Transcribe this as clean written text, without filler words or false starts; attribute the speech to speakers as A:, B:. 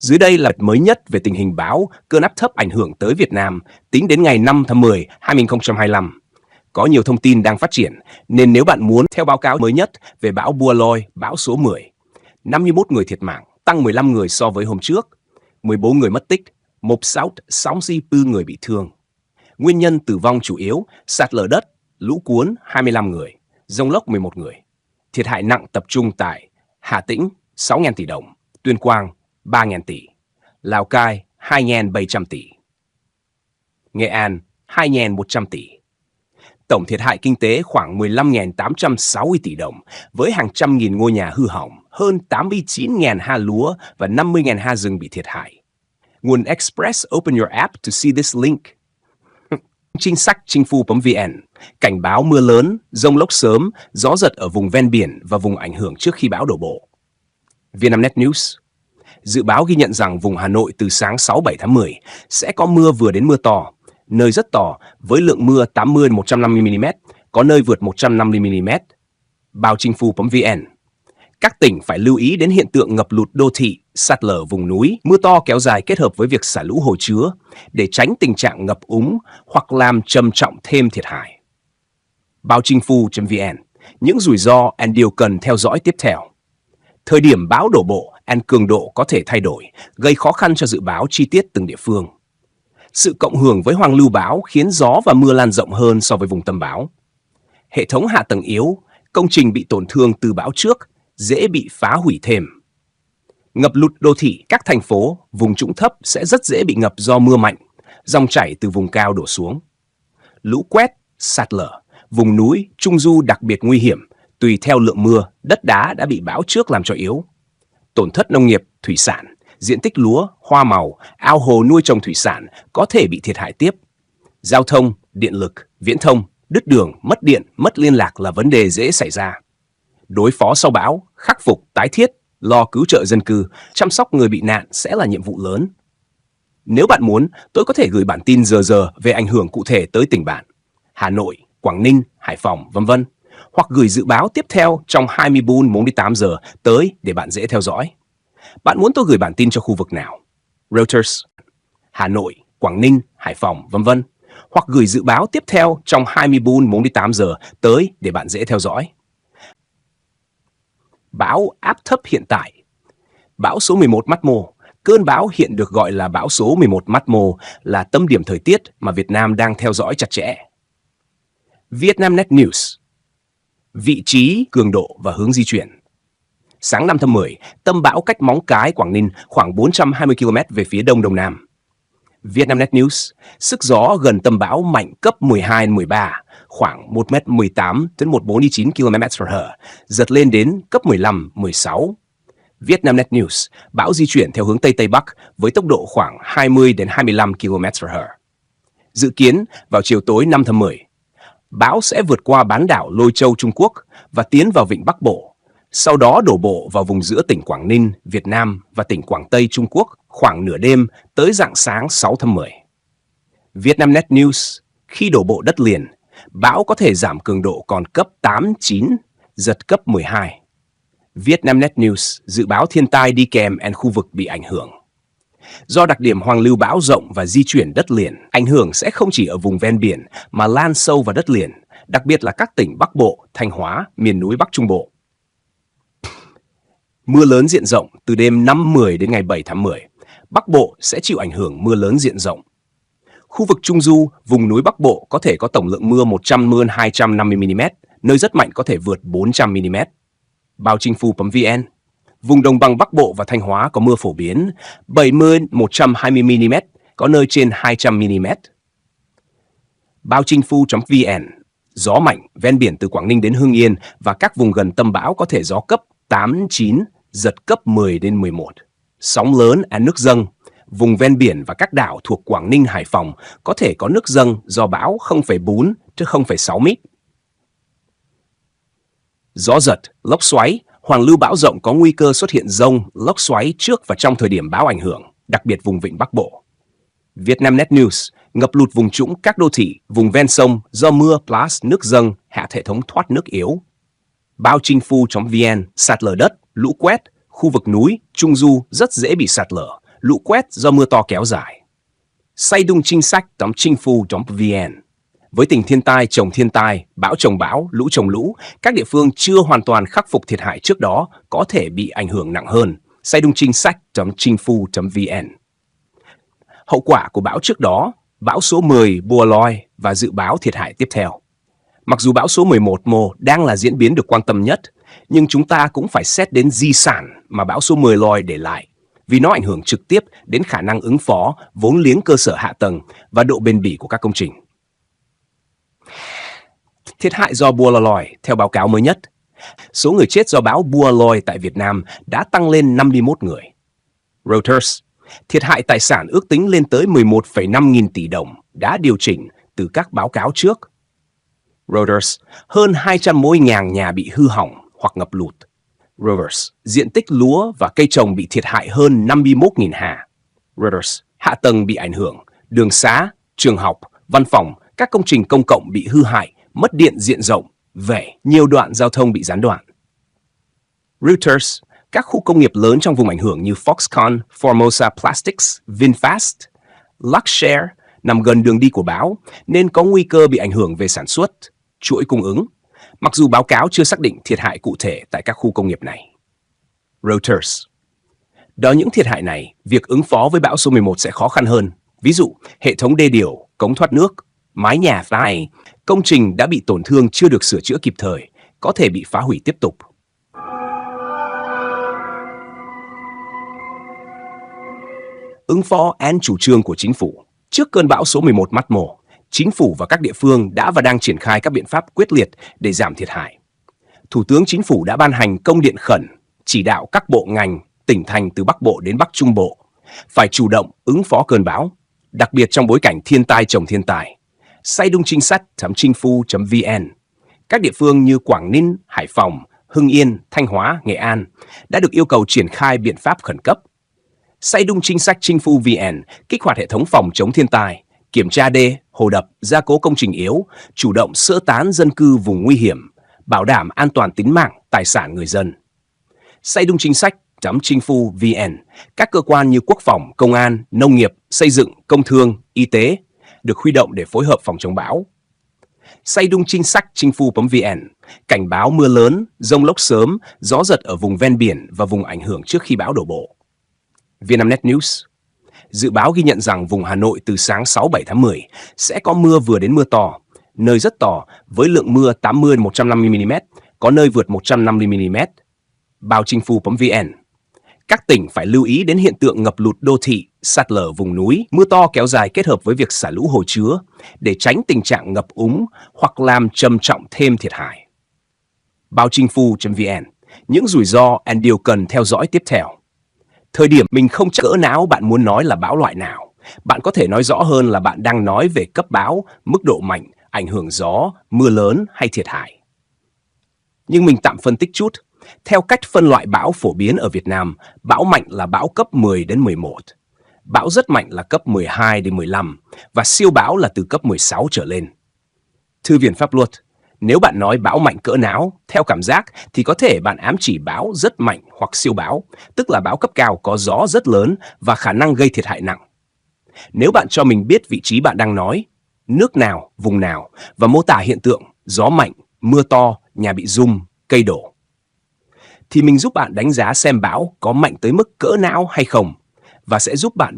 A: Dưới đây là mới nhất về tình hình bão cơn áp thấp ảnh hưởng tới Việt Nam tính đến ngày 5 tháng 10, 2025. Có nhiều thông tin đang phát triển, nên nếu bạn muốn theo báo cáo mới nhất về bão Bua Loi, bão số 10, 51 người thiệt mạng, tăng 15 người so với hôm trước, 14 người mất tích, một sáu 64 người bị thương. Nguyên nhân tử vong chủ yếu, sạt lở đất, lũ cuốn 25 người, giông lốc 11 người. Thiệt hại nặng tập trung tại Hà Tĩnh 6.000 tỷ đồng, Tuyên Quang 3.000 tỷ, Lào Cai 2.700 tỷ, Nghệ An 2.100 tỷ. Tổng thiệt hại kinh tế khoảng 15.860 tỷ đồng với hàng trăm nghìn ngôi nhà hư hỏng, hơn 89.000 ha lúa và 50.000 ha rừng bị thiệt hại. Nguồn Express open your app to see this link. Chính sách Chingfu.vn cảnh báo mưa lớn, dông lốc sớm, gió giật ở vùng ven biển và vùng ảnh hưởng trước khi bão đổ bộ. Vietnamnet News dự báo ghi nhận rằng vùng Hà Nội từ sáng 6-7 tháng 10 sẽ có mưa vừa đến mưa to, nơi rất to với lượng mưa 80-150 mm, có nơi vượt 150 mm. Báo Chingfu.vn các tỉnh phải lưu ý đến hiện tượng ngập lụt đô thị, sạt lở vùng núi, mưa to kéo dài kết hợp với việc xả lũ hồ chứa để tránh tình trạng ngập úng hoặc làm trầm trọng thêm thiệt hại. Báo Chingfu.vn những rủi ro and điều cần theo dõi tiếp theo. Thời điểm bão đổ bộ and cường độ có thể thay đổi, gây khó khăn cho dự báo chi tiết từng địa phương. Sự cộng hưởng với hoàn lưu bão khiến gió và mưa lan rộng hơn so với vùng tâm bão. Hệ thống hạ tầng yếu, công trình bị tổn thương từ bão trước, dễ bị phá hủy thêm. Ngập lụt đô thị, các thành phố, vùng trũng thấp sẽ rất dễ bị ngập do mưa mạnh, dòng chảy từ vùng cao đổ xuống. Lũ quét, sạt lở, vùng núi, trung du đặc biệt nguy hiểm, tùy theo lượng mưa, đất đá đã bị bão trước làm cho yếu. Tổn thất nông nghiệp, thủy sản, diện tích lúa, hoa màu, ao hồ nuôi trồng thủy sản có thể bị thiệt hại tiếp. Giao thông, điện lực, viễn thông, đứt đường, mất điện, mất liên lạc là vấn đề dễ xảy ra. Đối phó sau bão, khắc phục, tái thiết, lo cứu trợ dân cư, chăm sóc người bị nạn sẽ là nhiệm vụ lớn. Nếu bạn muốn, tôi có thể gửi bản tin giờ về ảnh hưởng cụ thể tới tỉnh bạn, Hà Nội, Quảng Ninh, Hải Phòng, v.v. hoặc gửi dự báo tiếp theo trong 24-48 giờ tới để bạn dễ theo dõi. Bạn muốn tôi gửi bản tin cho khu vực nào? Reuters, Hà Nội, Quảng Ninh, Hải Phòng, v.v. hoặc gửi dự báo tiếp theo trong 24-48 giờ tới để bạn dễ theo dõi. Bão áp thấp hiện tại. Bão số 11 Matmo, cơn bão hiện được gọi là bão số 11 Matmo là tâm điểm thời tiết mà Việt Nam đang theo dõi chặt chẽ. Vietnamnet News vị trí, cường độ và hướng di chuyển. Sáng 5 tháng 10, tâm bão cách Móng Cái, Quảng Ninh khoảng 420 km về phía đông đông nam. Vietnamnet News, sức gió gần tâm bão mạnh cấp 12-13, khoảng 1m18 đến 149 km/h, giật lên đến cấp 15-16. Vietnamnet News, bão di chuyển theo hướng Tây Tây Bắc với tốc độ khoảng 20 đến 25 km/h. Dự kiến vào chiều tối 5 tháng 10, bão sẽ vượt qua bán đảo Lôi Châu, Trung Quốc và tiến vào vịnh Bắc Bộ, sau đó đổ bộ vào vùng giữa tỉnh Quảng Ninh, Việt Nam và tỉnh Quảng Tây, Trung Quốc khoảng nửa đêm tới rạng sáng 6 tháng 10. Vietnamnet News, khi đổ bộ đất liền, bão có thể giảm cường độ còn cấp 8-9, giật cấp 12. Vietnamnet News dự báo thiên tai đi kèm and khu vực bị ảnh hưởng. Do đặc điểm hoàn lưu bão rộng và di chuyển đất liền, ảnh hưởng sẽ không chỉ ở vùng ven biển mà lan sâu vào đất liền, đặc biệt là các tỉnh Bắc Bộ, Thanh Hóa, miền núi Bắc Trung Bộ. Mưa lớn diện rộng từ đêm 5-10 đến ngày 7 tháng 10. Bắc Bộ sẽ chịu ảnh hưởng mưa lớn diện rộng. Khu vực Trung Du, vùng núi Bắc Bộ có thể có tổng lượng mưa 100-250 mm, nơi rất mạnh có thể vượt 400 mm. Báo Chingfu.vn vùng đồng bằng Bắc Bộ và Thanh Hóa có mưa phổ biến 70-120 mm, có nơi trên 200 mm. Báo Chingfu.vn gió mạnh ven biển từ Quảng Ninh đến Hưng Yên và các vùng gần tâm bão có thể gió cấp 8-9, giật cấp 10 đến 11. Sóng lớn nước dâng. Vùng ven biển và các đảo thuộc Quảng Ninh, Hải Phòng có thể có nước dâng do bão 0,4 đến 0,6 mét. Gió giật, lốc xoáy, hoàn lưu bão rộng có nguy cơ xuất hiện dông, lốc xoáy trước và trong thời điểm bão ảnh hưởng, đặc biệt vùng vịnh Bắc Bộ. Vietnamnet News ngập lụt vùng trũng các đô thị, vùng ven sông do mưa plus nước dâng, hạ hệ thống thoát nước yếu. Báo Chingfu.vn sạt lở đất, lũ quét, khu vực núi, trung du rất dễ bị sạt lở, lũ quét do mưa to kéo dài. saidungchinsak.chingfu.vn. Với tình thiên tai chồng thiên tai, bão chồng bão, lũ chồng lũ, các địa phương chưa hoàn toàn khắc phục thiệt hại trước đó có thể bị ảnh hưởng nặng hơn. saidungchinsak.chingfu.vn. Hậu quả của bão trước đó, bão số 10 Bua Loi và dự báo thiệt hại tiếp theo. Mặc dù bão số 11 Mo đang là diễn biến được quan tâm nhất, nhưng chúng ta cũng phải xét đến di sản mà bão số 10 Loi để lại, vì nó ảnh hưởng trực tiếp đến khả năng ứng phó, vốn liếng cơ sở hạ tầng và độ bền bỉ của các công trình. Thiệt hại do Bua Loi theo báo cáo mới nhất. Số người chết do bão Bua Loi tại Việt Nam đã tăng lên 51 người. Reuters. Thiệt hại tài sản ước tính lên tới 11,5 nghìn tỷ đồng đã điều chỉnh từ các báo cáo trước. Reuters. Hơn 200 ngôi nhà bị hư hỏng hoặc ngập lụt. Reuters. Diện tích lúa và cây trồng bị thiệt hại hơn 51.000 ha. Reuters. Hạ tầng bị ảnh hưởng, đường xá, trường học, văn phòng, các công trình công cộng bị hư hại, mất điện diện rộng, nhiều đoạn giao thông bị gián đoạn. Reuters. Các khu công nghiệp lớn trong vùng ảnh hưởng như Foxconn, Formosa Plastics, VinFast, Luxshare nằm gần đường đi của bão nên có nguy cơ bị ảnh hưởng về sản xuất, chuỗi cung ứng, mặc dù báo cáo chưa xác định thiệt hại cụ thể tại các khu công nghiệp này. Reuters. Đó những thiệt hại này, việc ứng phó với bão số 11 sẽ khó khăn hơn. Ví dụ, hệ thống đê điều, cống thoát nước, mái nhà phai, công trình đã bị tổn thương chưa được sửa chữa kịp thời, có thể bị phá hủy tiếp tục. Ứng phó án chủ trương của chính phủ. Trước cơn bão số 11 Mắt Mổ, chính phủ và các địa phương đã và đang triển khai các biện pháp quyết liệt để giảm thiệt hại. Thủ tướng Chính phủ đã ban hành công điện khẩn, chỉ đạo các bộ ngành, tỉnh thành từ Bắc Bộ đến Bắc Trung Bộ phải chủ động ứng phó cơn bão, đặc biệt trong bối cảnh thiên tai chồng thiên tai. saidungchinsak.chingfu.vn. Các địa phương như Quảng Ninh, Hải Phòng, Hưng Yên, Thanh Hóa, Nghệ An đã được yêu cầu triển khai biện pháp khẩn cấp. saidungchinsak.chingfu.vn kích hoạt hệ thống phòng chống thiên tai, kiểm tra đê, hồ đập, gia cố công trình yếu, chủ động sơ tán dân cư vùng nguy hiểm, bảo đảm an toàn tính mạng, tài sản người dân. saidungchinsak.chingfu.vn. Các cơ quan như quốc phòng, công an, nông nghiệp, xây dựng, công thương, y tế được huy động để phối hợp phòng chống bão. saidungchinsak.chingfu.vn. Cảnh báo mưa lớn, dông lốc sớm, gió giật ở vùng ven biển và vùng ảnh hưởng trước khi bão đổ bộ. Vietnamnet News. Dự báo ghi nhận rằng vùng Hà Nội từ sáng 6-7 tháng 10 sẽ có mưa vừa đến mưa to, nơi rất to với lượng mưa 80-150 mm, có nơi vượt 150 mm. Baochingfu.vn. Các tỉnh phải lưu ý đến hiện tượng ngập lụt đô thị, sạt lở vùng núi, mưa to kéo dài kết hợp với việc xả lũ hồ chứa để tránh tình trạng ngập úng hoặc làm trầm trọng thêm thiệt hại. Baochingfu.vn. Những rủi ro and điều cần theo dõi tiếp theo. Thời điểm mình không chắc cỡ nào bạn muốn nói là bão loại nào. Bạn có thể nói rõ hơn là bạn đang nói về cấp bão, mức độ mạnh, ảnh hưởng gió, mưa lớn hay thiệt hại. Nhưng mình tạm phân tích chút. Theo cách phân loại bão phổ biến ở Việt Nam, bão mạnh là bão cấp 10 đến 11. Bão rất mạnh là cấp 12 đến 15 và siêu bão là từ cấp 16 trở lên. Thư viện pháp luật. Nếu bạn nói bão mạnh cỡ nào, theo cảm giác thì có thể bạn ám chỉ bão rất mạnh hoặc siêu bão, tức là bão cấp cao có gió rất lớn và khả năng gây thiệt hại nặng. Nếu bạn cho mình biết vị trí bạn đang nói, nước nào, vùng nào và mô tả hiện tượng gió mạnh, mưa to, nhà bị rung, cây đổ, thì mình giúp bạn đánh giá xem bão có mạnh tới mức cỡ nào hay không và sẽ giúp bạn